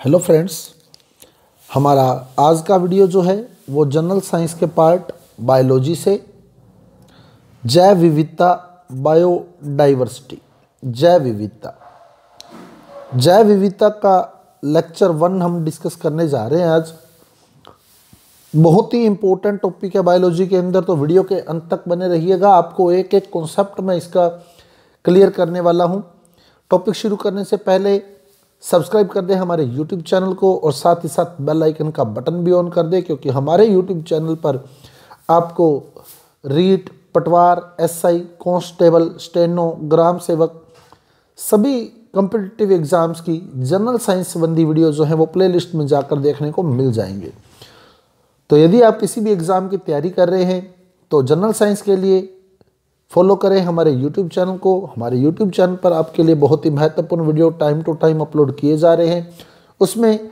Hello friends, हमारा आज का वीडियो जो है वो जनरल साइंस के पार्ट बायोलॉजी से जैव विविधता बायोडाइवर्सिटी जैव विविधता का लेक्चर 1 हम डिस्कस करने जा रहे हैं आज। बहुत ही इम्पोर्टेंट टॉपिक है बायोलॉजी के अंदर, तो वीडियो के अंत तक बने रहिएगा। आपको एक एक कॉन्सेप्ट मैं इसका क्लियर करने वाला हूँ। टॉपिक शुरू करने से पहले सब्सक्राइब कर दें हमारे YouTube चैनल को और साथ ही साथ बेल आइकन का बटन भी ऑन कर दें, क्योंकि हमारे YouTube चैनल पर आपको रीट, पटवार, SI, कांस्टेबल, स्टेनो, ग्राम सेवक सभी कॉम्पिटिटिव एग्जाम्स की जनरल साइंस संबंधी वीडियो जो है वो प्लेलिस्ट में जाकर देखने को मिल जाएंगे। तो यदि आप किसी भी एग्ज़ाम की तैयारी कर रहे हैं तो जनरल साइंस के लिए फॉलो करें हमारे YouTube चैनल को। हमारे YouTube चैनल पर आपके लिए बहुत ही महत्वपूर्ण video time to time upload किए जा रहे हैं। उसमें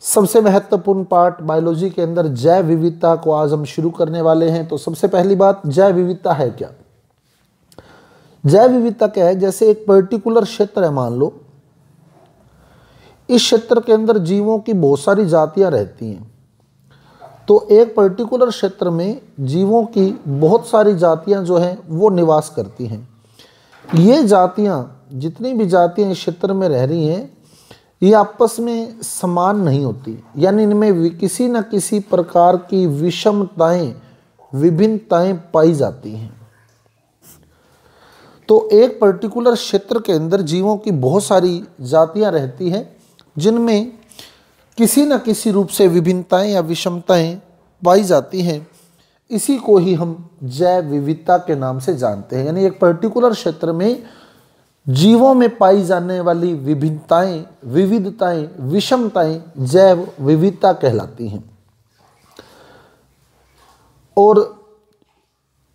सबसे महत्वपूर्ण पार्ट बायोलॉजी के अंदर जैव विविधता को आज हम शुरू करने वाले हैं। तो सबसे पहली बात, जैव विविधता है क्या? जैव विविधता क्या है? जैसे एक पर्टिकुलर क्षेत्र है, मान लो इस क्षेत्र के अंदर जीवों की बहुत सारी जातियां रहती हैं। तो एक पर्टिकुलर क्षेत्र में जीवों की बहुत सारी जातियां जो हैं वो निवास करती हैं। ये जातियां, जितनी भी जातियां इस क्षेत्र में रह रही हैं, ये आपस में समान नहीं होती, यानी इनमें किसी न किसी प्रकार की विषमताएं, विभिन्नताएं पाई जाती हैं। तो एक पर्टिकुलर क्षेत्र के अंदर जीवों की बहुत सारी जातियां रहती हैं, जिनमें किसी न किसी रूप से विभिन्नताएं या विषमताएं पाई जाती हैं। इसी को ही हम जैव विविधता के नाम से जानते हैं। यानी एक पर्टिकुलर क्षेत्र में जीवों में पाई जाने वाली विभिन्नताएं, विविधताएं, विषमताएं जैव विविधता कहलाती हैं। और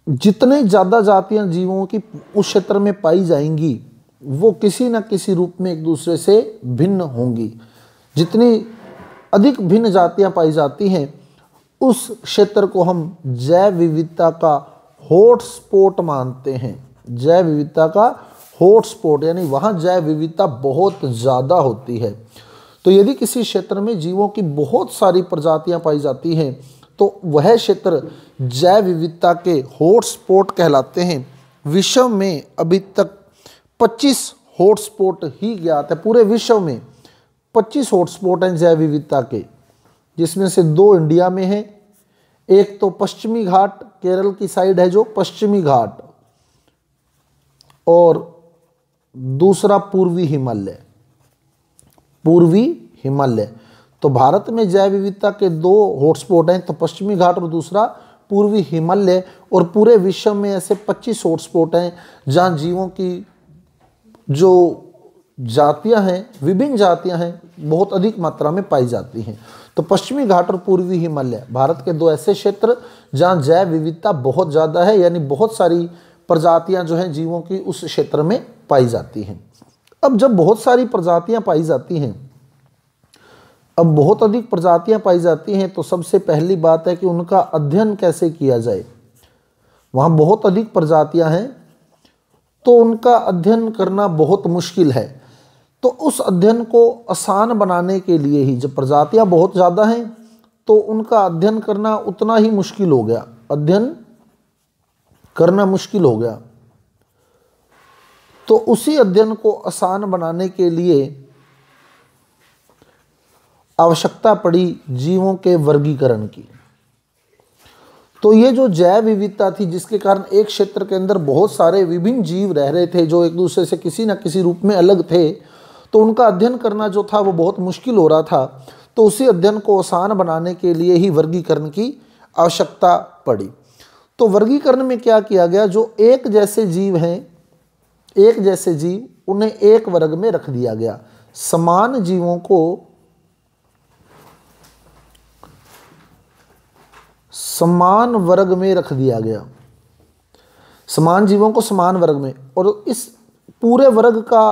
जितने ज़्यादा जातियां जीवों की उस क्षेत्र में पाई जाएंगी वो किसी न किसी रूप में एक दूसरे से भिन्न होंगी। जितनी अधिक भिन्न जातियां पाई जाती हैं उस क्षेत्र को हम जैव विविधता का हॉटस्पॉट मानते हैं। जैव विविधता का हॉटस्पॉट यानी वहाँ जैव विविधता बहुत ज़्यादा होती है। तो यदि किसी क्षेत्र में जीवों की बहुत सारी प्रजातियां पाई जाती हैं तो वह क्षेत्र जैव विविधता के हॉटस्पॉट कहलाते हैं। विश्व में अभी तक 25 हॉटस्पॉट ही ज्ञात है। पूरे विश्व में 25 हॉटस्पॉट हैं जैव विविधता के, जिसमें से 2 इंडिया में हैं। एक तो पश्चिमी घाट, केरल की साइड है जो पश्चिमी घाट, और दूसरा पूर्वी हिमालय। तो भारत में जैव विविधता के 2 हॉटस्पॉट हैं, तो पश्चिमी घाट और दूसरा पूर्वी हिमालय। और पूरे विश्व में ऐसे 25 हॉटस्पॉट हैं जहाँ जीवों की जो जातियां हैं, विभिन्न जातियां हैं, बहुत अधिक मात्रा में पाई जाती हैं। तो पश्चिमी घाट और पूर्वी हिमालय भारत के 2 ऐसे क्षेत्र जहां जैव विविधता बहुत ज़्यादा है, यानी बहुत सारी प्रजातियां जो हैं जीवों की उस क्षेत्र में पाई जाती हैं। अब जब बहुत सारी प्रजातियां पाई जाती हैं, अब बहुत अधिक प्रजातियां पाई जाती हैं, तो सबसे पहली बात है कि उनका अध्ययन कैसे किया जाए। वहाँ बहुत अधिक प्रजातियां हैं तो उनका अध्ययन करना बहुत मुश्किल है। तो उस अध्ययन को आसान बनाने के लिए ही, जब प्रजातियां बहुत ज़्यादा हैं तो उनका अध्ययन करना उतना ही मुश्किल हो गया, अध्ययन करना मुश्किल हो गया। तो उसी अध्ययन को आसान बनाने के लिए आवश्यकता पड़ी जीवों के वर्गीकरण की। तो ये जो जैव विविधता थी, जिसके कारण एक क्षेत्र के अंदर बहुत सारे विभिन्न जीव रह रहे थे जो एक दूसरे से किसी न किसी रूप में अलग थे, तो उनका अध्ययन करना जो था वो बहुत मुश्किल हो रहा था। तो उसी अध्ययन को आसान बनाने के लिए ही वर्गीकरण की आवश्यकता पड़ी। तो वर्गीकरण में क्या किया गया, जो एक जैसे जीव हैं, एक जैसे जीव, उन्हें एक वर्ग में रख दिया गया। समान जीवों को समान वर्ग में रख दिया गया, समान जीवों को समान वर्ग में, और इस पूरे वर्ग का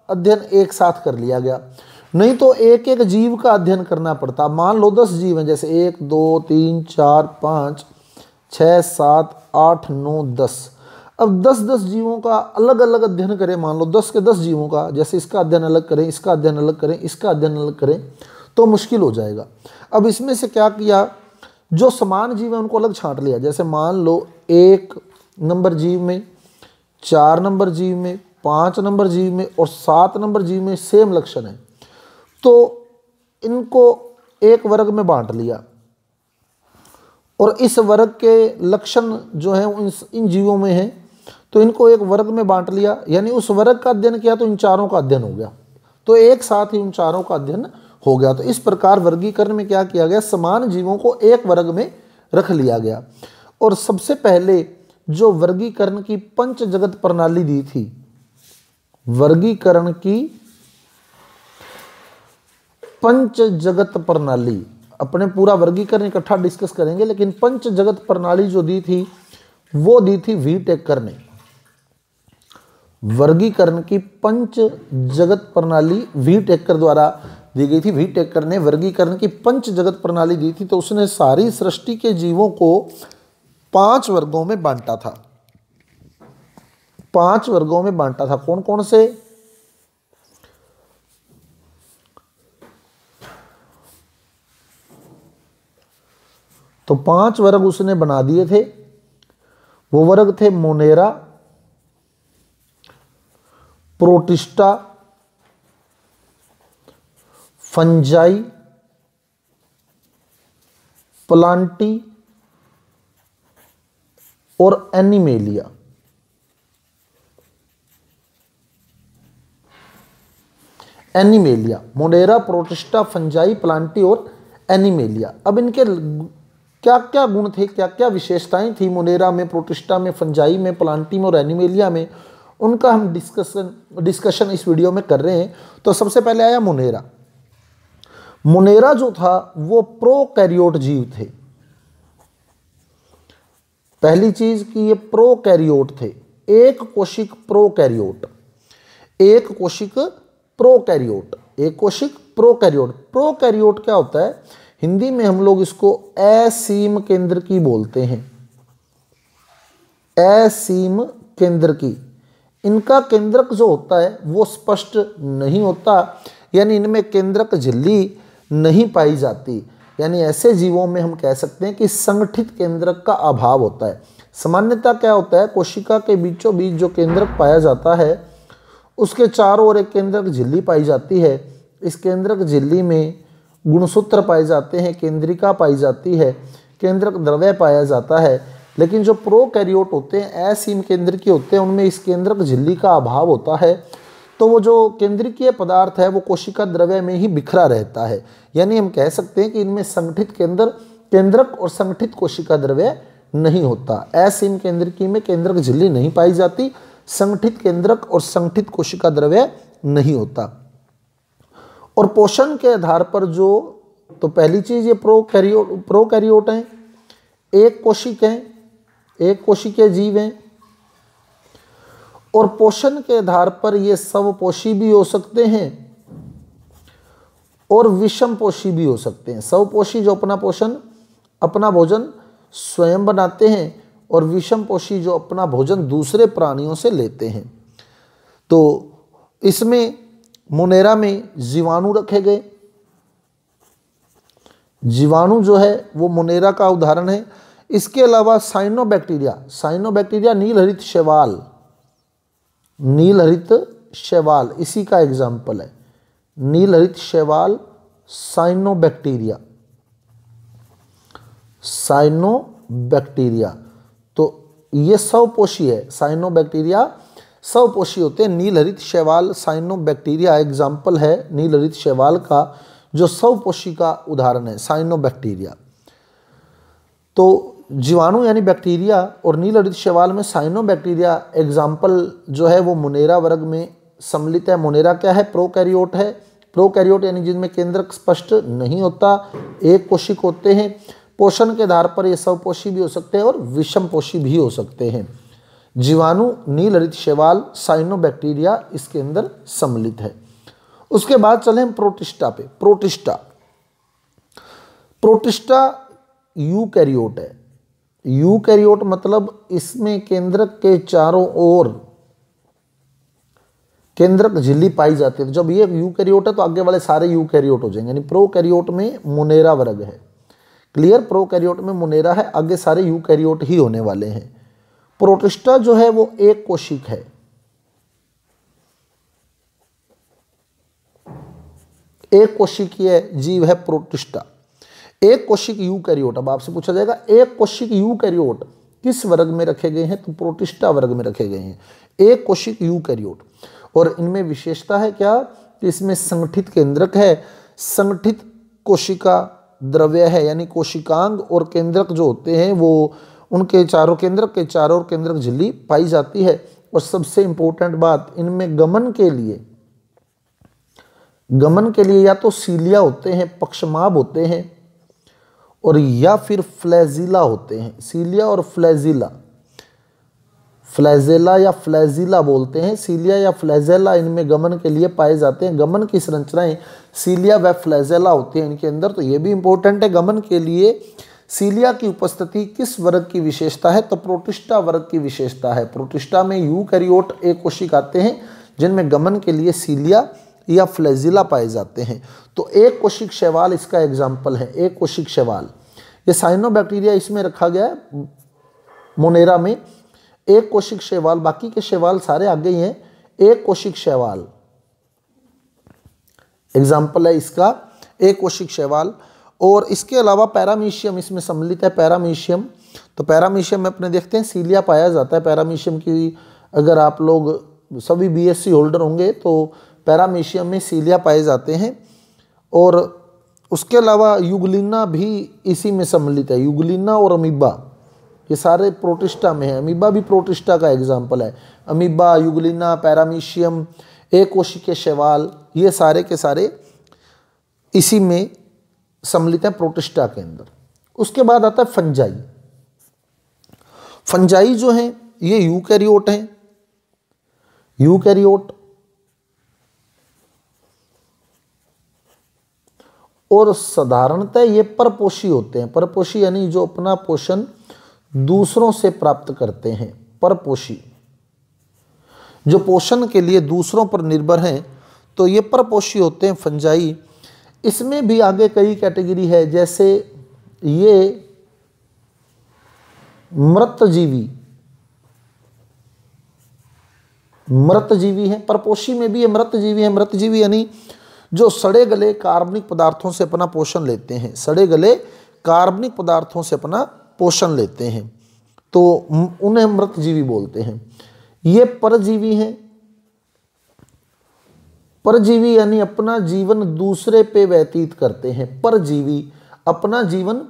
अध्ययन एक साथ कर लिया गया। नहीं तो एक एक जीव का अध्ययन करना पड़ता। मान लो 10 जीव हैं, जैसे 1 2 3 4 5 6 7 8 9 10। अब 10-10 जीवों का अलग अलग अध्ययन करें, मान लो 10 के 10 जीवों का, जैसे इसका अध्ययन अलग करें, इसका अध्ययन अलग करें, इसका अध्ययन अलग करें, तो मुश्किल हो जाएगा। अब इसमें से क्या किया, जो समान जीव है उनको अलग छांट लिया। जैसे मान लो 1 नंबर जीव में, 4 नंबर जीव में, 5 नंबर जीव में और 7 नंबर जीव में सेम लक्षण है, तो इनको एक वर्ग में बांट लिया और इस वर्ग के लक्षण जो है इन जीवों में है, तो इनको एक वर्ग में बांट लिया, यानी उस वर्ग का अध्ययन किया तो इन चारों का अध्ययन हो गया, तो एक साथ ही उन चारों का अध्ययन हो गया। तो इस प्रकार वर्गीकरण में क्या किया गया, समान जीवों को एक वर्ग में रख लिया गया। और सबसे पहले जो वर्गीकरण की पंच जगत प्रणाली दी थी, वर्गीकरण की पंच जगत प्रणाली, अपने पूरा वर्गीकरण इकट्ठा डिस्कस करेंगे, लेकिन पंच जगत प्रणाली जो दी थी वो दी थी वी टेकर ने। वर्गीकरण की पंच जगत प्रणाली वी टेकर द्वारा दी गई थी। वी टेकर ने वर्गीकरण की पंच जगत प्रणाली दी थी, तो उसने सारी सृष्टि के जीवों को 5 वर्गों में बांटा था। 5 वर्गों में बांटा था। कौन कौन से, तो 5 वर्ग उसने बना दिए थे। वो वर्ग थे मोनेरा, प्रोटिस्टा, फंजाई, प्लांटी और animalia. Animalia, Monera, protista, fungi, Plantae और एनिमेलिया। अब इनके क्या क्या गुण थे, क्या क्या विशेषताएं थी मोनेरा में, प्रोटिस्टा में, फंजाई में, प्लांटी में और एनिमेलिया में, उनका हम डिस्कशन इस वीडियो में कर रहे हैं। तो सबसे पहले आया मोनेरा। मोनेरा जो था वो प्रोकैरियोट जीव थे। पहली चीज कि ये प्रोकैरियोट थे, एक कोशिक प्रोकैरियोट, एक कोशिक प्रोकैरियोट, एक कोशिक प्रोकैरियोट। प्रोकैरियोट क्या होता है, हिंदी में हम लोग इसको असीम केंद्रकी बोलते हैं। असीम केंद्रकी, इनका केंद्रक जो होता है वो स्पष्ट नहीं होता, यानी इनमें केंद्रक झिल्ली नहीं पाई जाती। यानी ऐसे जीवों में हम कह सकते हैं कि संगठित केंद्रक का अभाव होता है। सामान्यतः क्या होता है, कोशिका के बीचों बीच जो केंद्रक पाया जाता है उसके चारों ओर एक केंद्रक झिल्ली पाई जाती है। इस केंद्रक झिल्ली में गुणसूत्र पाए जाते हैं, केंद्रिका पाई जाती है, केंद्रक द्रव्य पाया जाता है। लेकिन जो प्रोकैरियोट होते हैं, असीम केंद्रकीय होते हैं, उनमें इस केंद्रक झिल्ली का अभाव होता है। तो वो जो केंद्रकीय पदार्थ है वो कोशिका द्रव्य में ही बिखरा रहता है। यानी हम कह सकते हैं कि इनमें संगठित केंद्रक और संगठित कोशिका द्रव्य नहीं होता। असीम केंद्रकीय में केंद्रक झिल्ली नहीं पाई जाती, संगठित केंद्रक और संगठित कोशिका द्रव्य नहीं होता। और पोषण के आधार पर जो, तो पहली चीज ये प्रोकैरियोट हैं, एक कोशिक हैं, एक कोशिकीय जीव हैं। और पोषण के आधार पर ये स्वपोषी भी हो सकते हैं और विषमपोषी भी हो सकते हैं। स्वपोषी जो अपना पोषण, अपना भोजन स्वयं बनाते हैं, और विषमपोषी जो अपना भोजन दूसरे प्राणियों से लेते हैं। तो इसमें मोनेरा में जीवाणु रखे गए। जीवाणु जो है वो मोनेरा का उदाहरण है। इसके अलावा साइनोबैक्टीरिया, साइनोबैक्टीरिया नीलहरित शैवाल, नीलहरित शैवाल इसी का एग्जाम्पल है। नीलहरित शैवाल, साइनोबैक्टीरिया, साइनोबैक्टीरिया। तो ये स्वपोषी है, साइनोबैक्टीरिया स्वपोषी होते हैं। नीलहरित शैवाल, साइनोबैक्टीरिया एग्जाम्पल है नीलहरित शैवाल का, जो स्वपोषी का उदाहरण है साइनोबैक्टीरिया। तो जीवाणु यानी बैक्टीरिया और नीलहरित शैवाल में साइनोबैक्टीरिया एग्जाम्पल जो है वो मोनेरा वर्ग में सम्मिलित है। मोनेरा क्या है, प्रोकैरियोट है। प्रोकैरियोट यानी जिनमें केंद्रक स्पष्ट नहीं होता, एक कोशिक होते हैं। पोषण के आधार पर ये स्वपोषी भी हो सकते हैं और विषमपोषी भी हो सकते हैं। जीवाणु, नीलहरित शैवाल, साइनोबैक्टीरिया इसके अंदर सम्मिलित है। उसके बाद चले हम प्रोटिस्टा पे। प्रोटिस्टा यूकैरियोट है। यूकैरियोट मतलब इसमें केंद्रक के चारों ओर केंद्रक झिल्ली पाई जाती है। तो जब ये यूकैरियोट है तो आगे वाले सारे यूकैरियोट हो जाएंगे, यानी प्रोकैरियोट में मोनेरा वर्ग है। क्लियर, प्रोकैरियोट में मोनेरा है, आगे सारे यूकैरियोट ही होने वाले हैं। प्रोटिस्टा जो है वो एक कोशिक है, एक कोशिकीय जीव है प्रोटिस्टा। एक कोशिक यूकैरियोट, अब आपसे पूछा जाएगा एक कोशिक यूकैरियोट किस वर्ग में रखे गए हैं, तो प्रोटिस्टा वर्ग में रखे गए हैं एक कोशिक यूकैरियोट। और इनमें विशेषता है क्या कि इसमें संगठित केंद्रक है, संगठित कोशिका द्रव्य है, यानी कोशिकांग और केंद्रक जो होते हैं वो उनके चारों केंद्रक के चारों ओर केंद्रक झिल्ली पाई जाती है। और सबसे इंपॉर्टेंट बात, इनमें गमन के लिए या तो सीलिया होते हैं, पक्षमाभ होते हैं, और या फिर फ्लैजिला होते हैं। सीलिया और फ्लैजिला, फ्लैजेला या फ्लैजिला बोलते हैं, सीलिया या फ्लैजेला इनमें गमन के लिए पाए जाते हैं। गमन की संरचनाएं सीलिया व फ्लैजेला होती है इनके अंदर। तो ये भी इंपॉर्टेंट है, गमन के लिए सीलिया की उपस्थिति किस वर्ग की विशेषता है, तो प्रोटिस्टा वर्ग की विशेषता है। प्रोटिस्टा में यूकैरियोट एक कोशिक आते हैं जिनमें गमन के लिए सीलिया या फ्लैजिला पाए जाते हैं। तो एक कोशिक शैवाल इसका एग्जाम्पल है, एक कोशिक शैवाल। ये साइनोबैक्टीरिया इसमें रखा गया है मोनेरा में, एक कोशिक शैवाल, बाकी के शैवाल सारे आगे ही हैं। एक कोशिक शैवाल एग्जाम्पल है इसका, एक कोशिक शैवाल। और इसके अलावा पैरामीशियम इसमें सम्मिलित है, पैरामीशियम। तो पैरामीशियम में अपने देखते हैं सीलिया पाया जाता है। पैरामीशियम की अगर आप लोग सभी बीएससी होल्डर होंगे तो पैरामीशियम में सीलिया पाए जाते हैं। और उसके अलावा युगलिना भी इसी में सम्मिलित है, युगलिना और अमीबा ये सारे प्रोटिस्टा में है। अमीबा भी प्रोटिस्टा का एग्जाम्पल है। अमीबा, युगलिना, पैरामीशियम, एक कोशिकीय शैवाल, ये सारे के सारे इसी में सम्मिलित है प्रोटिस्टा के अंदर। उसके बाद आता है फंजाई। फंजाई जो है ये यूकैरियोट हैं, यूकैरियोट, और साधारणतः ये परपोषी होते हैं। परपोषी यानी जो अपना पोषण दूसरों से प्राप्त करते हैं, परपोषी जो पोषण के लिए दूसरों पर निर्भर हैं, तो ये परपोषी होते हैं फंजाई। इसमें भी आगे कई कैटेगरी है, जैसे ये मृतजीवी है, परपोषी में भी ये मृतजीवी है। मृतजीवी यानी जो सड़े गले कार्बनिक पदार्थों से अपना पोषण लेते हैं, सड़े गले कार्बनिक पदार्थों से अपना पोषण लेते हैं, तो उन्हें मृतजीवी बोलते हैं। ये परजीवी हैं। परजीवी यानी अपना जीवन दूसरे पे व्यतीत करते हैं। परजीवी अपना जीवन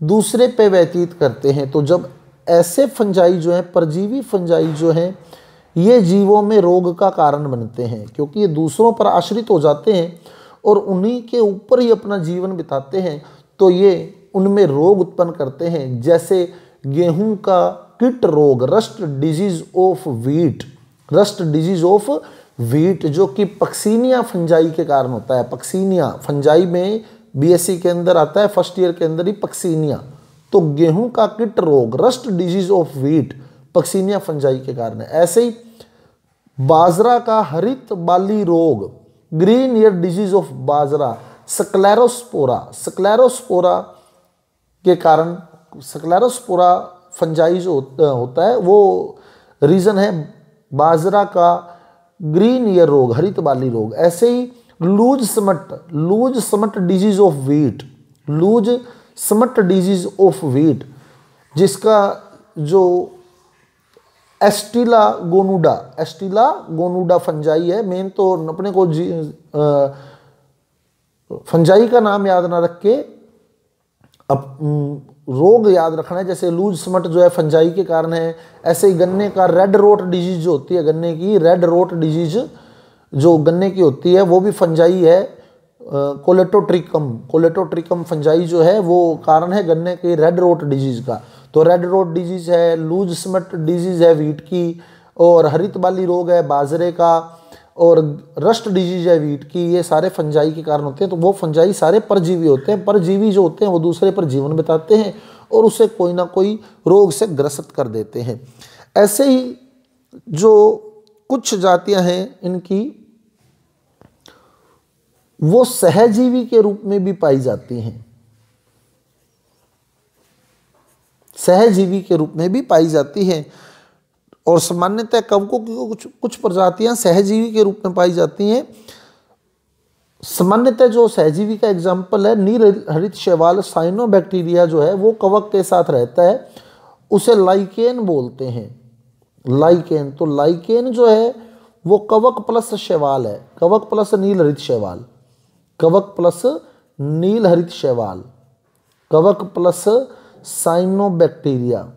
दूसरे पे व्यतीत करते हैं। तो जब ऐसे फंजाई जो हैं, परजीवी फंजाई जो हैं, ये जीवों में रोग का कारण बनते हैं, क्योंकि ये दूसरों पर आश्रित हो जाते हैं और उन्हीं के ऊपर ही अपना जीवन बिताते हैं, तो ये उनमें रोग उत्पन्न करते हैं। जैसे गेहूं का कीट रोग, rust disease of wheat, rust disease of wheat, जो कि पक्सीनिया फंजाई के कारण होता है। पक्सीनिया फंजाई में बीएससी के अंदर आता है, फर्स्ट ईयर के अंदर ही पक्सीनिया। तो गेहूं का कीट रोग, rust disease of wheat, Puccinia fungi के कारण है। ऐसे ही बाजरा का हरित बाली रोग, ग्रीन ईयर डिजीज ऑफ बाजरा, स्क्लेरोस्पोरा, स्क्लेरोस्पोरा के कारण, स्क्लेरोस्पोरा फंजाई जो होता है वो रीजन है बाजरा का ग्रीन ईयर रोग, हरित बाली रोग। ऐसे ही loose smut disease of wheat, loose smut disease of wheat, जिसका जो एस्टिला गोनुडा फंजाई है। मेन तो अपने को फंजाई का नाम याद ना रख के अब रोग याद रखना है। जैसे लूज स्मट जो है फंजाई के कारण है। ऐसे ही गन्ने का रेड रोट डिजीज जो होती है, गन्ने की रेड रोट डिजीज जो गन्ने की होती है वो भी फंजाई है। कोलेटोट्रिकम फंजाई जो है वो कारण है गन्ने की रेड रोट डिजीज का। तो रेड रोट डिजीज है, लूज स्मट डिजीज है व्हीट की, और हरित बाली रोग है बाजरे का, और रस्ट डिजीज है व्हीट की। ये सारे फंजाई के कारण होते हैं। तो वो फंजाई सारे परजीवी होते हैं। परजीवी जो होते हैं वो दूसरे पर जीवन बिताते हैं और उसे कोई ना कोई रोग से ग्रसित कर देते हैं। ऐसे ही जो कुछ जातियां हैं इनकी वो सहजीवी के रूप में भी पाई जाती हैं, सहजीवी के रूप में भी पाई जाती हैं। और सामान्यतः कवकों की कुछ प्रजातियां सहजीवी के रूप में पाई जाती हैं। सामान्यतः जो सहजीवी का एग्जाम्पल है नील हरित शैवाल साइनोबैक्टीरिया जो है वो कवक के साथ रहता है, उसे लाइकेन बोलते हैं, लाइकेन। तो लाइकेन जो है वो कवक प्लस शैवाल है, कवक प्लस नील हरित शैवाल, कवक प्लस नील हरित शैवाल, कवक प्लस साइनोबैक्टीरिया,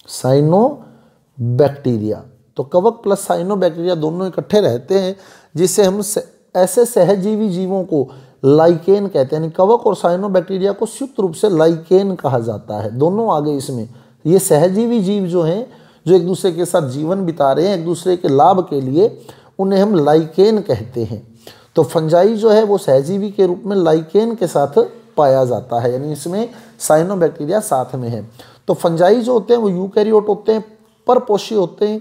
साइनोबैक्टीरिया। तो कवक प्लस साइनोबैक्टीरिया दोनों इकट्ठे रहते हैं, जिससे हम ऐसे सहजीवी जीवों को लाइकेन कहते हैं। कवक और साइनोबैक्टीरिया को संयुक्त रूप से लाइकेन कहा जाता है। दोनों आगे इसमें ये सहजीवी जीव जो हैं, जो एक दूसरे के साथ जीवन बिता रहे हैं एक दूसरे के लाभ के लिए, उन्हें हम लाइकेन कहते हैं। तो फंजाई जो है वो सहजीवी के रूप में लाइकेन के साथ पाया जाता है, यानी इसमें साइनोबैक्टीरिया साथ में है। तो फंजाई जो होते हैं वो यूकैरियोट होते हैं, परपोषी होते हैं।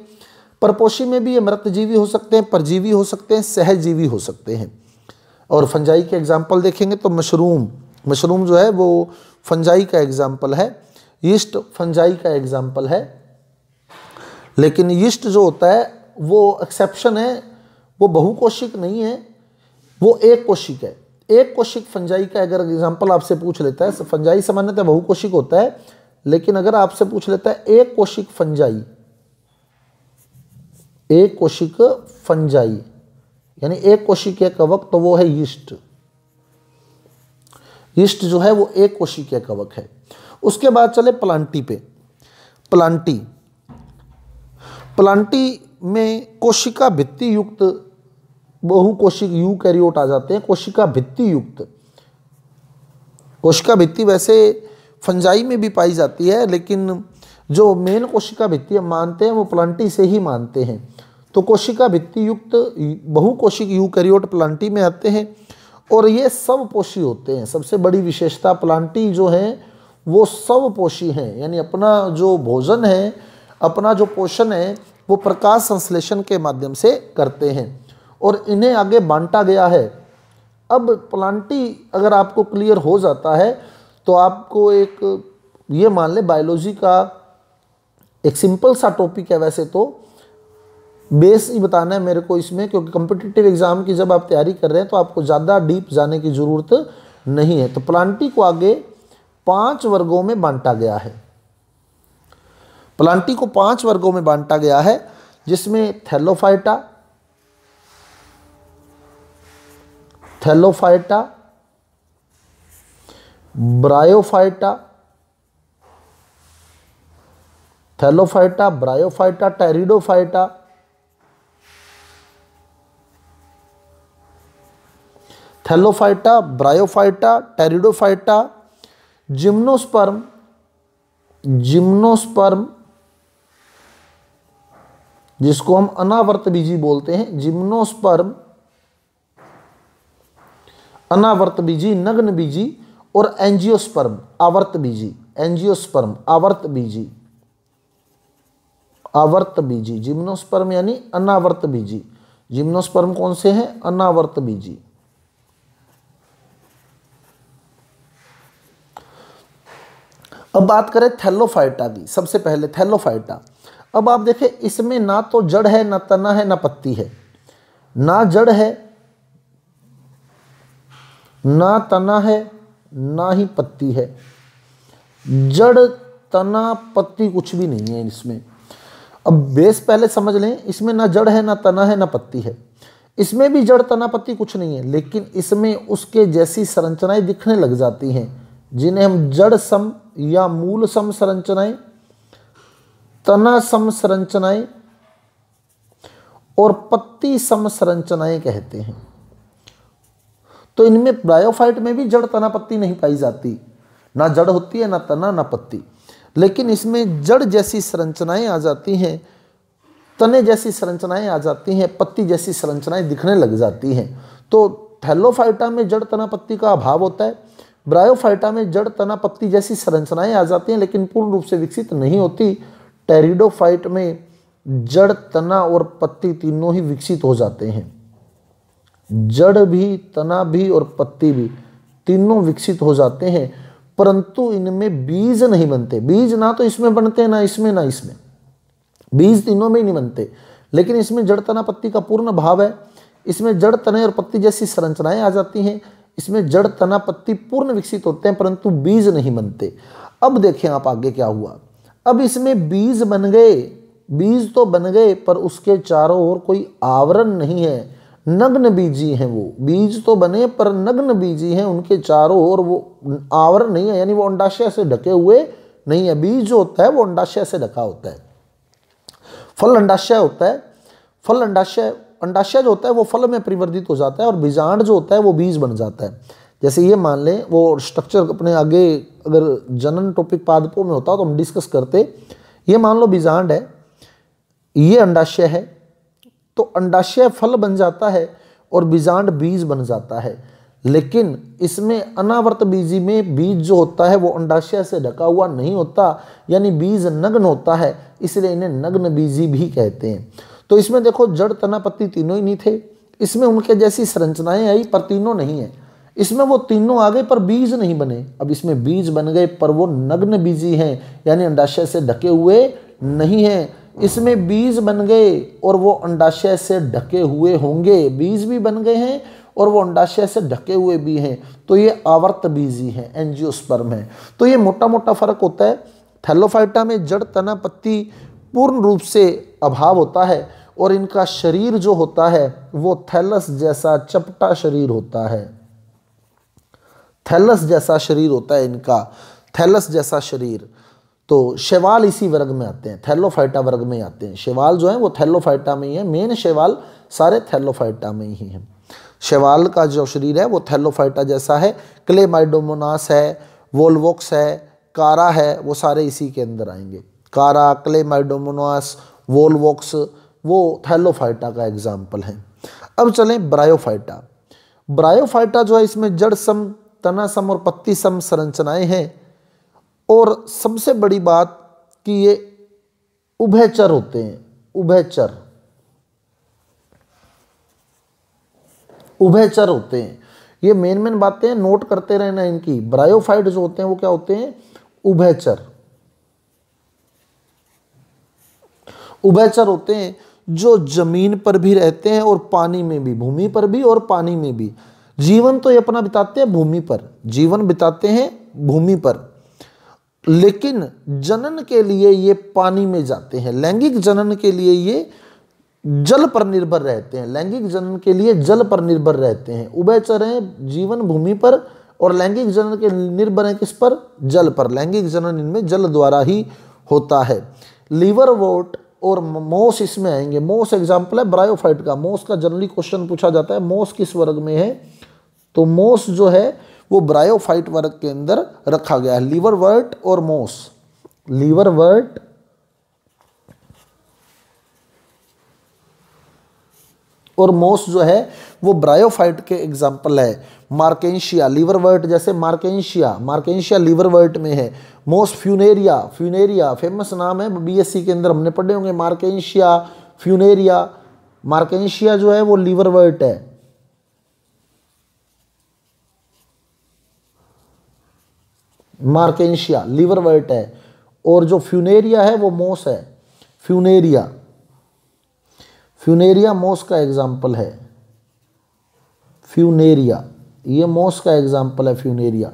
परपोषी में भी ये मृतजीवी हो सकते हैं, परजीवी हो सकते हैं, सहजीवी हो सकते हैं। और फंजाई के एग्जाम्पल देखेंगे तो मशरूम, मशरूम जो है वो फंजाई का एग्जाम्पल है, यीस्ट फंजाई का एग्जाम्पल है। लेकिन यीस्ट जो होता है वो एक्सेप्शन है, वो बहुकोशिक नहीं है, वो एक कोशिक है। एक कोशिक फंजाई का अगर एग्जाम्पल आपसे पूछ लेता है, फंजाई सामान्यतः बहुकोशिक होता है, लेकिन अगर आपसे पूछ लेता है एक कोशिक फंजाई, एक कोशिक फंजाई यानी एक कोशिकीय कवक, तो वो है यीस्ट। यीस्ट जो है वो एक कोशिकीय कवक है। उसके बाद चले प्लांटी पे। प्लांटी, प्लांटी में कोशिका भित्ति युक्त बहुकोशिक यूकैरियोट आ जाते हैं। कोशिका भित्ति युक्त, कोशिका भित्ति वैसे फंजाई में भी पाई जाती है, लेकिन जो मेन कोशिका भित्ति हम मानते हैं वो प्लांटी से ही मानते हैं। तो कोशिका भित्ति युक्त बहुकोशिक यूकैरियोट प्लांटी में आते हैं और ये स्वपोषी होते हैं। सबसे बड़ी विशेषता प्लांटी जो हैं वो स्वपोषी हैं, यानी अपना जो भोजन है, अपना जो पोषण है वो प्रकाश संश्लेषण के माध्यम से करते हैं और इन्हें आगे बांटा गया है। अब प्लांटी अगर आपको क्लियर हो जाता है तो आपको एक ये मान ले बायोलॉजी का एक सिंपल सा टॉपिक है, वैसे तो बेस ही बताना है मेरे को इसमें, क्योंकि कॉम्पिटिटिव एग्जाम की जब आप तैयारी कर रहे हैं तो आपको ज़्यादा डीप जाने की ज़रूरत नहीं है। तो प्लांटी को आगे 5 वर्गों में बांटा गया है। प्लांटी को 5 वर्गों में बांटा गया है, जिसमें Thallophyta, Thallophyta, bryophyta, Thallophyta, bryophyta, pteridophyta, Thallophyta, bryophyta, pteridophyta, gymnosperm, gymnosperm जिसको हम अनावर्त बीजी बोलते हैं, जिम्नोस्पर्म, अनावर्त बीजी, नग्न बीजी और एंजियोस्पर्म आवर्त बीजी, एंजियोस्पर्म आवर्त बीजी, आवर्त बीजी। जिम्नोस्पर्म यानी अनावर्त बीजी। जिम्नोस्पर्म कौन से हैं? अनावर्त बीजी। अब बात करें थैलोफाइटा की। सबसे पहले थैलोफाइटा। अब आप देखें इसमें ना तो जड़ है, ना तना है, ना पत्ती है। ना जड़ है, ना तना है, ना ही पत्ती है। जड़, तना, पत्ती कुछ भी नहीं है इसमें। अब बेस पहले समझ लें, इसमें ना जड़ है, ना तना है, ना पत्ती है। इसमें भी जड़, तना, पत्ती कुछ नहीं है, लेकिन इसमें उसके जैसी संरचनाएं दिखने लग जाती हैं, जिन्हें हम जड़ सम या मूल सम संरचनाएं, तना सम संरचनाएं और पत्ती सम संरचनाएं कहते हैं। तो इनमें ब्रायोफाइट में भी जड़, तना, पत्ती नहीं पाई जाती। ना जड़ होती है, ना तना, ना पत्ती, लेकिन इसमें जड़ जैसी संरचनाएं आ जाती हैं, तने जैसी संरचनाएं आ जाती हैं, पत्ती जैसी संरचनाएं दिखने लग जाती हैं। तो थैलोफाइटा में जड़, तना, पत्ती का अभाव होता है, ब्रायोफाइटा में जड़, तना, पत्ती जैसी संरचनाएं आ जाती हैं लेकिन पूर्ण रूप से विकसित नहीं होती। टेरिडोफाइट में जड़, तना और पत्ती तीनों ही विकसित हो जाते हैं। जड़ भी, तना भी और पत्ती भी तीनों विकसित हो जाते हैं, परंतु इनमें बीज नहीं बनते। बीज ना तो इसमें बनते हैं, ना इसमें ना इसमें, बीज तीनों में ही नहीं बनते। लेकिन इसमें जड़, तना, पत्ती का पूर्ण भाव है। इसमें जड़, तने और पत्ती जैसी संरचनाएं आ जाती हैं। इसमें जड़, तना, पत्ती पूर्ण विकसित होते हैं परंतु बीज नहीं बनते। अब देखें आप आगे क्या हुआ। अब इसमें बीज बन गए, बीज तो बन गए पर उसके चारों ओर कोई आवरण नहीं है, नग्न बीजी हैं वो। बीज तो बने पर नग्न बीजी हैं, उनके चारों ओर वो आवरण नहीं है, यानी वो अंडाशय से ढके हुए नहीं है। बीज जो होता है वो अंडाशय से ढका होता है। फल अंडाशय होता है, फल अंडाशय जो होता है वो फल में परिवर्तित हो जाता है और बीजांड जो होता है वो बीज बन जाता है। जैसे ये मान लें, वो स्ट्रक्चर अपने आगे अगर जनन टॉपिक पादपों में होता तो हम डिस्कस करते। ये मान लो बीजांड है, ये अंडाशय है, तो अंडाशय फल बन जाता है और बीजांड बीज बन जाता है। लेकिन इसमें अनावर्त बीजी में बीज जो होता है वो अंडाशय से ढका हुआ नहीं होता, यानी बीज नग्न होता है, इसलिए इन्हें नग्न बीजी भी कहते हैं। तो इसमें देखो जड़, तना, पत्ती तीनों ही नहीं थे। इसमें उनके जैसी संरचनाएं आई पर तीनों नहीं है। इसमें वो तीनों आ गए पर बीज नहीं बने। अब इसमें बीज बन गए पर वो नग्न बीजी हैं, यानी अंडाशय से ढके हुए नहीं हैं। इसमें बीज बन गए और वो अंडाशय से ढके हुए होंगे। बीज भी बन गए हैं और वो अंडाशय से ढके हुए भी हैं, तो ये आवर्त बीजी हैं, एंजियोस्पर्म है। तो ये मोटा मोटा फर्क होता है। थैलोफाइटा में जड़, तना, पत्ती पूर्ण रूप से अभाव होता है और इनका शरीर जो होता है वो थैलस जैसा चपटा शरीर होता है। थैलस जैसा शरीर होता है इनका, थैलस जैसा शरीर। तो शैवाल इसी वर्ग में आते हैं, थैलोफाइटा वर्ग में आते हैं। शैवाल जो है वो थैलोफाइटा में ही है, मेन शैवाल सारे थैलोफाइटा में ही हैं। शैवाल का जो शरीर है वो थैलोफाइटा जैसा है। क्लेमाइडोमोनास है, वोल्वोक्स है, कारा है, वो सारे इसी के अंदर आएंगे। कारा, क्लेमाइडोमोनास, वोल्वोक्स वो थैलोफाइटा का एग्जाम्पल है। अब चलें ब्रायोफाइटा। ब्रायोफाइटा जो है इसमें जड़ सम, तना सम और पत्ती सम संरचनाएं हैं और सबसे बड़ी बात कि ये उभयचर होते हैं। उभयचर, उभयचर होते हैं। ये मेन बातें नोट करते रहना इनकी। ब्रायोफाइट जो होते हैं वो क्या होते हैं? उभयचर। उभयचर होते हैं जो जमीन पर भी रहते हैं और पानी में भी, भूमि पर भी और पानी में भी। जीवन तो ये अपना बिताते हैं भूमि पर, जीवन बिताते हैं भूमि पर, लेकिन जनन के लिए ये पानी में जाते हैं। लैंगिक जनन के लिए ये जल पर निर्भर रहते हैं, लैंगिक जनन के लिए जल पर निर्भर रहते हैं। उभयचर हैं, जीवन भूमि पर और लैंगिक जनन के निर्भर हैं किस पर? जल पर। लैंगिक जनन इनमें जल द्वारा ही होता है। लीवरवोर्ट और मोस इसमें आएंगे। मोस एग्जाम्पल है ब्रायोफाइट का। मोस का जनरली क्वेश्चन पूछा जाता है, मोस किस वर्ग में है? तो मोस जो है वो ब्रायोफाइट वर्ग के अंदर रखा गया है। लीवरवर्ट और मोस, लीवरवर्ट और मोस जो है वो ब्रायोफाइट के एग्जाम्पल है। मार्केंशिया, लीवरवर्ट जैसे मार्केंशिया, मार्केंशिया लीवरवर्ट में है। मोस फ्यूनेरिया, फ्यूनेरिया फेमस नाम है, बीएससी के अंदर हमने पढ़े होंगे। मार्केंशिया, फ्यूनेरिया, मार्केंशिया जो है वो लीवरवर्ट है। मार्केंशिया लीवरवर्ट है और जो फ्यूनेरिया है वो मोस है। फ्यूनेरिया, फ्यूनेरिया मोस का एग्जाम्पल है। फ्यूनेरिया ये मोस का एग्जाम्पल है, फ्यूनेरिया।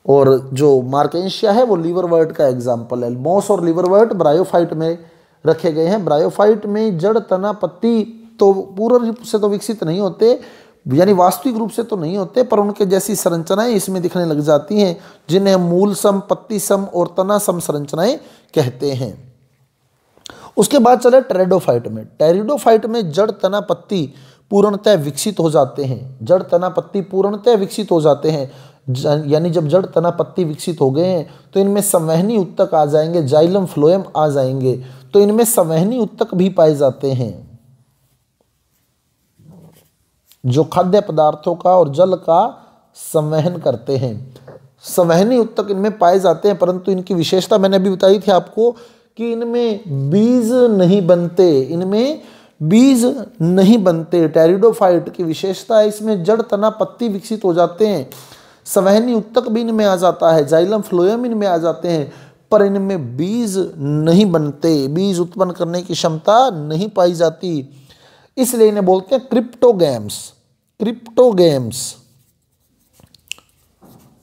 और जो मार्केंशिया है वो लीवरवर्ट का एग्जाम्पल है। मोस और लीवरवर्ट ब्रायोफाइट में रखे गए हैं। ब्रायोफाइट में जड़, तना, पत्ती तो पूर्ण रूप से तो विकसित नहीं होते, यानी वास्तविक रूप से तो नहीं होते, पर उनके जैसी संरचनाएं इसमें दिखने लग जाती हैं, जिन्हें मूल सम, पत्ती सम और तना सम संरचनाएं कहते हैं। उसके बाद चले टेरिडोफाइट में। टेरिडोफाइट में जड़, तना, पत्ती पूर्णतः विकसित हो जाते हैं। जड़, तना, पत्ती पूर्णतः विकसित हो जाते हैं, यानी जब जड़, तना, पत्ती विकसित हो गए हैं तो इनमें संवहनी उत्तक आ जाएंगे, जाइलम फ्लोएम आ जाएंगे। तो इनमें संवहनी उत्तक भी पाए जाते हैं जो खाद्य पदार्थों का और जल का संवहन करते हैं। संवहनी उत्तक इनमें पाए जाते हैं, परंतु इनकी विशेषता मैंने अभी बताई थी आपको कि इनमें बीज नहीं बनते, इनमें बीज नहीं बनते। टेरिडोफाइट की विशेषता है इसमें जड़ तना पत्ती विकसित हो जाते हैं। संवहनी उत्तक भी इनमें आ जाता है, जाइलम फ्लोएम इनमें आ जाते हैं, पर इनमें बीज नहीं बनते, बीज उत्पन्न करने की क्षमता नहीं पाई जाती, इसलिए इन्हें बोलते हैं क्रिप्टोगैम्स। Cryptogams,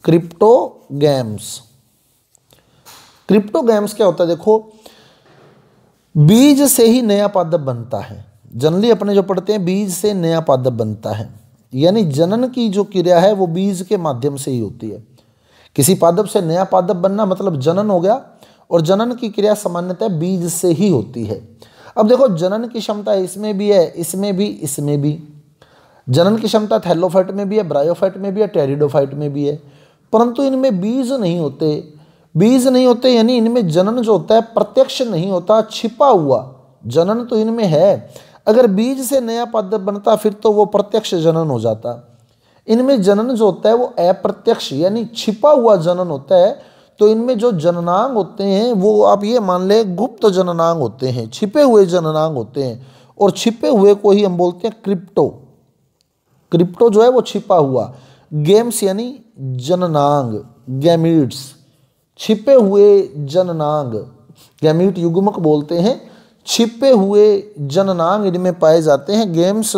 cryptogams. क्रिप्टोगैम्स क्या होता है? देखो, बीज से ही नया पादप बनता है। जनरली अपने जो पढ़ते हैं बीज से नया पादप बनता है, यानी जनन की जो क्रिया है वो बीज के माध्यम से ही होती है। किसी पादप से नया पादप बनना मतलब जनन हो गया, और जनन की क्रिया सामान्यतः बीज से ही होती है। अब देखो, जनन की क्षमता इसमें भी है, इसमें भी, इसमें भी। जनन की क्षमता थैलोफाइट में भी है, ब्रायोफाइट में भी है, टेरिडोफाइट में भी है, परंतु इनमें बीज नहीं होते। बीज नहीं होते यानी इनमें जनन जो होता है प्रत्यक्ष नहीं होता, छिपा हुआ जनन तो इनमें है। अगर बीज से नया पादप बनता फिर तो वो प्रत्यक्ष जनन हो जाता। इनमें जनन जो होता है वो अप्रत्यक्ष यानी छिपा हुआ जनन होता है। तो इनमें जो जननांग होते हैं वो आप ये मान ले गुप्त जननांग होते हैं, छिपे हुए जननांग होते हैं, और छिपे हुए को ही हम बोलते हैं क्रिप्टो। क्रिप्टो जो है वो छिपा हुआ, गेम्स यानी जननांग, गैमीट्स, छिपे हुए जननांग, गैमीट युग्मक बोलते हैं। छिपे हुए जननांग इनमें पाए जाते हैं। गेम्स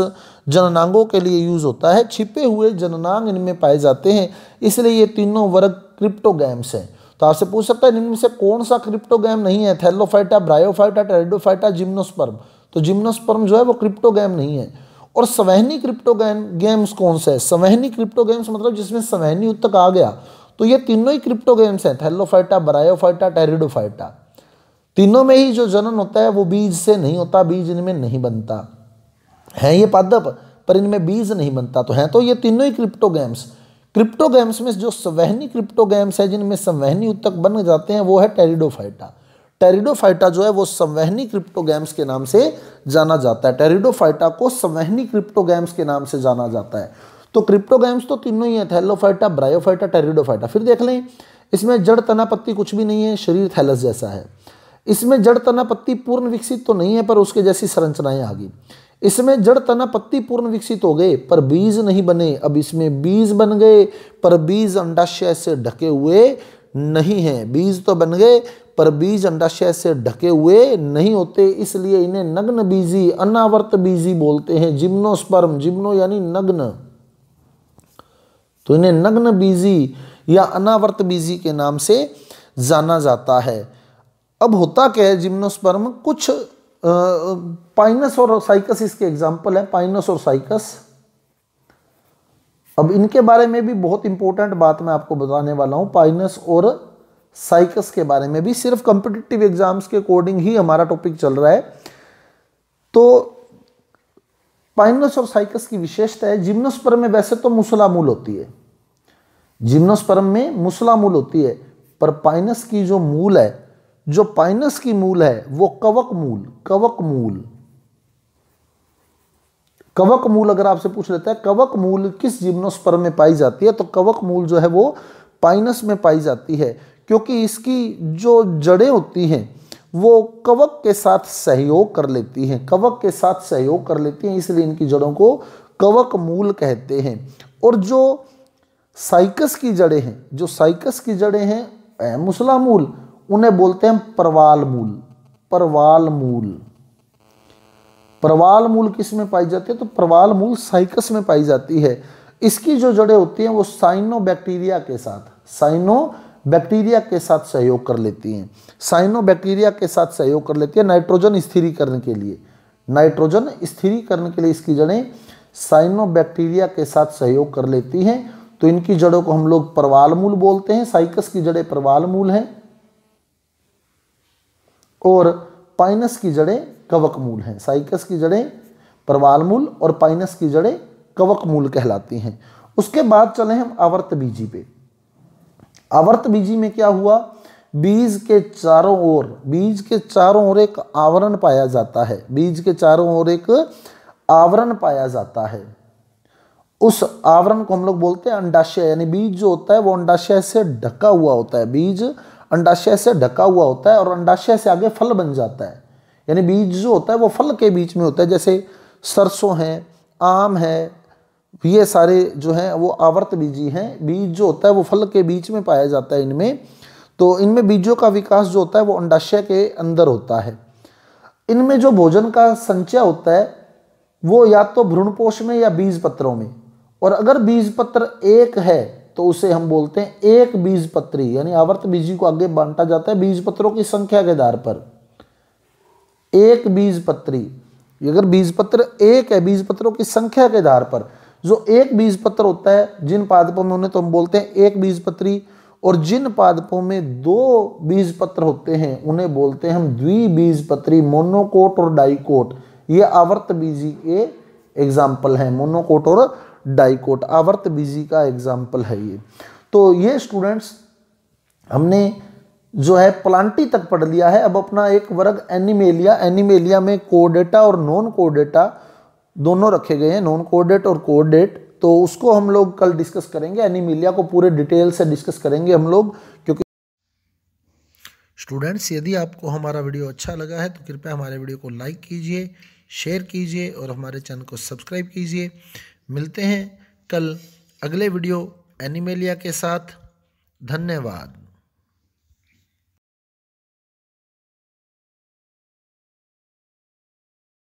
जननांगों के लिए यूज होता है, छिपे हुए जननांग इनमें पाए जाते हैं, इसलिए ये तीनों वर्ग क्रिप्टोगैम्स हैं। तो आपसे पूछ सकता है इनमें से कौन सा क्रिप्टोगैम नहीं है? Thallophyta, bryophyta, pteridophyta, gymnosperm. तो जिम्नोस्पर्म जो है वो क्रिप्टोगैम नहीं है। और संवहनी क्रिप्टोगैम्स कौन सा है? संवहनी क्रिप्टोगैम्स मतलब जिसमें संवहनी उत्तक आ गया, तो ये तीनों ही क्रिप्टोगैम्स हैं, थैलोफाइटा, ब्रायोफाइटा, टेरिडोफाइटा। तीनों में ही जो जनन होता है वो बीज से नहीं होता, बीज इनमें नहीं बनता है। ये पादप पर इनमें बीज नहीं बनता, तो हैं तो ये तीनों ही क्रिप्टोगैम्स। क्रिप्टोगैम्स में जो संवहनी क्रिप्टोगैम्स है जिनमें संवहनी उत्तक बन जाते हैं वो है टेरिडोफाइटा। टेरिडोफाइटा जो है वो संवहनी क्रिप्टोगैम्स के नाम से जाना जाता है। टेरिडोफाइटा को संवहनी क्रिप्टोगैम्स के नाम से जाना जाता है। तो क्रिप्टोगैम्स तो तीनों ही है, थैलोफाइटा, ब्रायोफाइटा, टेरिडोफाइटा। फिर देख लें, इसमें जड़ तना पत्ती कुछ भी नहीं है, शरीर थैलस जैसा है। इसमें जड़ तना पत्ती पूर्ण विकसित तो नहीं है पर उसके जैसी संरचनाएं आ गई। इसमें जड़ तना पत्ती पूर्ण विकसित हो गए पर बीज नहीं बने। अब इसमें बीज बन गए पर बीज अंडाशय से ढके हुए नहीं हैं। बीज तो बन गए पर बीज अंडाशय से ढके हुए नहीं होते, इसलिए इन्हें नग्न बीजी, अनावर्त बीजी बोलते हैं। जिम्नोस्पर्म, जिम्नो यानी नग्न, तो इन्हें नग्न बीजी या अनावर्त बीजी के नाम से जाना जाता है। अब होता क्या है, जिम्नोस्पर्म कुछ पाइनस और साइकस इसके एग्जाम्पल है, पाइनस और साइकस। अब इनके बारे में भी बहुत इंपॉर्टेंट बात मैं आपको बताने वाला हूं, पाइनस और साइकस के बारे में भी। सिर्फ कॉम्पिटिटिव एग्जाम्स के अकॉर्डिंग ही हमारा टॉपिक चल रहा है। तो पाइनस और साइकस की विशेषता है, जिम्नोस्पर्म में वैसे तो मूसलामूल होती है, जिम्नोस्पर्म में मूसलामूल होती है, पर पाइनस की जो मूल है, जो पाइनस की मूल है वो कवक मूल, कवक मूल, कवक मूल अगर आपसे पूछ लेता है कवक मूल किस जिम्नोस्पर्म में पाई जाती है, तो कवक मूल जो है वो पाइनस में पाई जाती है, क्योंकि इसकी जो जड़ें होती हैं वो कवक के साथ सहयोग कर लेती हैं, कवक के साथ सहयोग कर लेती हैं, इसलिए इनकी जड़ों को कवक मूल कहते हैं। और जो साइकस की जड़ें हैं, जो साइकस की जड़ें हैं मूसलामूल, उन्हें बोलते हैं परवाल मूल, परवाल मूल। परवाल मूल किस में पाई जाती है? तो परवाल मूल साइकस में पाई जाती है। इसकी जो जड़ें होती हैं वो साइनोबैक्टीरिया के साथ, साइनोबैक्टीरिया के साथ सहयोग कर लेती हैं, साइनोबैक्टीरिया के साथ सहयोग कर लेती है नाइट्रोजन स्थिरीकरण के लिए, नाइट्रोजन स्थिरीकरण के लिए इसकी जड़ें साइनोबैक्टीरिया के साथ सहयोग कर लेती हैं। तो इनकी जड़ों को हम लोग परवाल मूल बोलते हैं। साइकस की जड़ें परवाल मूल हैं और पाइनस की जड़ें कवक मूल हैं। साइकस की जड़ें परवाल मूल और पाइनस की जड़ें कवक मूल कहलाती हैं। उसके बाद चले हम आवर्त बीजी पे। आवर्त बीजी में क्या हुआ, बीज के चारों ओर, बीज के चारों ओर एक आवरण पाया जाता है, बीज के चारों ओर एक आवरण पाया जाता है। उस आवरण को हम लोग बोलते हैं अंडाशय, यानी बीज जो होता है वो अंडाशय से ढका हुआ होता है, बीज अंडाशय से ढका हुआ होता है और अंडाशय से आगे फल बन जाता है। यानी बीज जो होता है वो फल के बीच में होता है, जैसे सरसों है, आम है, ये सारे जो हैं वो आवर्त बीजी हैं। बीज जो होता है वो फल के बीच में पाया जाता है इनमें। तो इनमें बीजों का विकास जो होता है वो अंडाशय के अंदर होता है। इनमें जो भोजन का संचय होता है वो या तो भ्रूणपोष में या बीज पत्रों में, और अगर बीज पत्र एक है तो उसे हम बोलते हैं एक बीज पत्री, यानी आवर्त बीजी को आगे बांटा जाता है बीज पत्रों की संख्या के आधार पर। एक बीज पत्री, अगर बीज पत्र एक है बीज पत्रों की संख्या के आधार पर, जो एक बीज पत्र होता है जिन पादपों में उन्हें तो हम बोलते हैं एक बीज पत्री, और जिन पादपों में दो बीज पत्र होते हैं उन्हें बोलते हैं हम द्विबीजपत्री, मोनोकोट और डाइकोट। ये आवर्त बीजी के एग्जाम्पल हैं, मोनोकोट और डाइकोट आवर्त बीजी का एग्जाम्पल है ये। तो ये स्टूडेंट्स हमने जो है प्लांटी तक पढ़ लिया है। अब अपना एक वर्ग एनिमेलिया, एनिमेलिया में कोडेटा और नॉन कोडेटा दोनों रखे गए हैं, नॉन कोडेट और कोडेट, तो उसको हम लोग कल डिस्कस करेंगे। एनिमेलिया को पूरे डिटेल से डिस्कस करेंगे हम लोग। क्योंकि स्टूडेंट्स यदि आपको हमारा वीडियो अच्छा लगा है तो कृपया हमारे वीडियो को लाइक कीजिए, शेयर कीजिए और हमारे चैनल को सब्सक्राइब कीजिए। मिलते हैं कल अगले वीडियो एनिमेलिया के साथ। धन्यवाद।